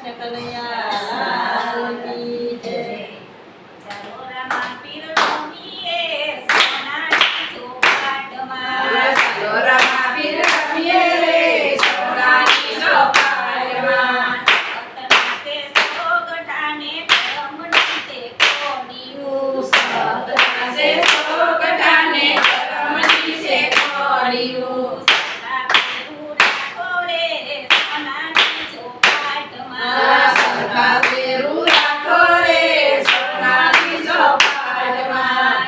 કૃષ્ણ કનૈયા લાલ કી જય. ચાલો રામા પીર રમીએ સોનાની ચોપાટમાં. ચાલો રામા પીર રમીએ રે સોનાની ચોપાટમાં. સતના તે સોગઠાને કરમની તે કોડિયું. સતના છે સોગઠાને કરમની છે કોડિયું. સરખા પેરું રાખો રે સોનાની ચોપાટમાં. સરખા પેરું રાખો રે સોનાની ચોપાટમાં.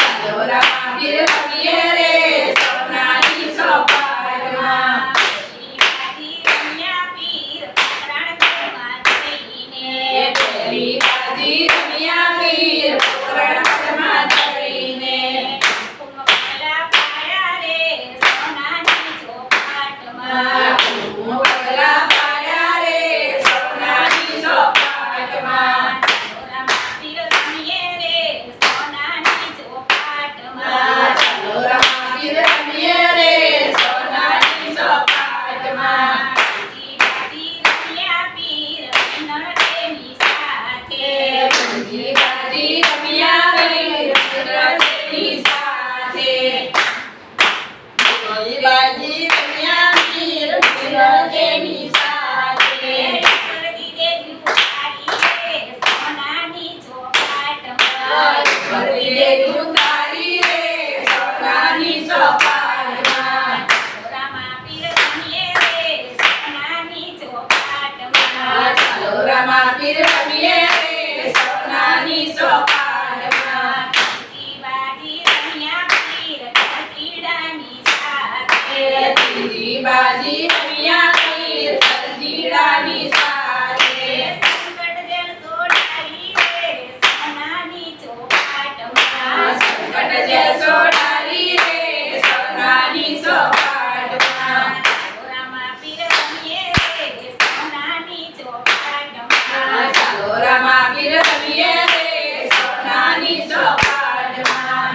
ચાલો રામા પીર રમીએ રે સોનાની ચોપાટમાં. પેલી બાજી રમ્યા પીર પુરાણમાં જઈને. પગલા પાડ્યા રે સોનાની ચોપાટમાં. ચાલો રામા પીર રમીએ રે સોનાની ચોપાટમાં. બીજી બાજી રમ્યા પીર પુરાણની સાથે. બીજી બાજી રમ્યા પીર પુરાણની સાથે. ભરી દે ઉતારી રે સોનાની ચોપાટમાં. ચાલો રામા પીર રમીએ રે સોનાની ચોપાટમાં. ત્રીજી બાજી રમ્યા પીર તરજીડાની સાથે. સંકટ જે સોડારી રે સોનાની ચોપાટમાં. ચાલો રામા પીર રમીએ રે સોનાની ચોપાટમાં.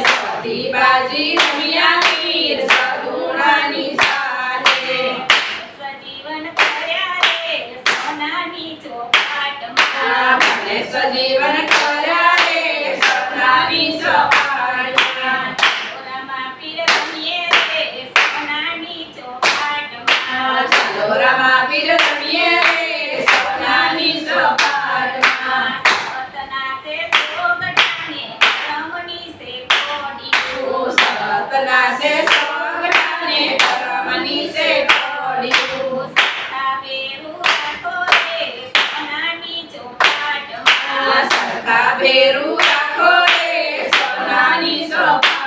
સતી બાજી રમ્યા પીર સગુણાની સાથે. મને સજીવન કર્યા રે સોનાની ચોપાટમાં. ચાલો રામા પીર રમીએ રે સોનાની ચોપાટમાં. સતના છે સોગઠાને કરમની છે કોડિયું. સરખા સરખા પેરું રાખો રે સોનાની ચોપાટમાં.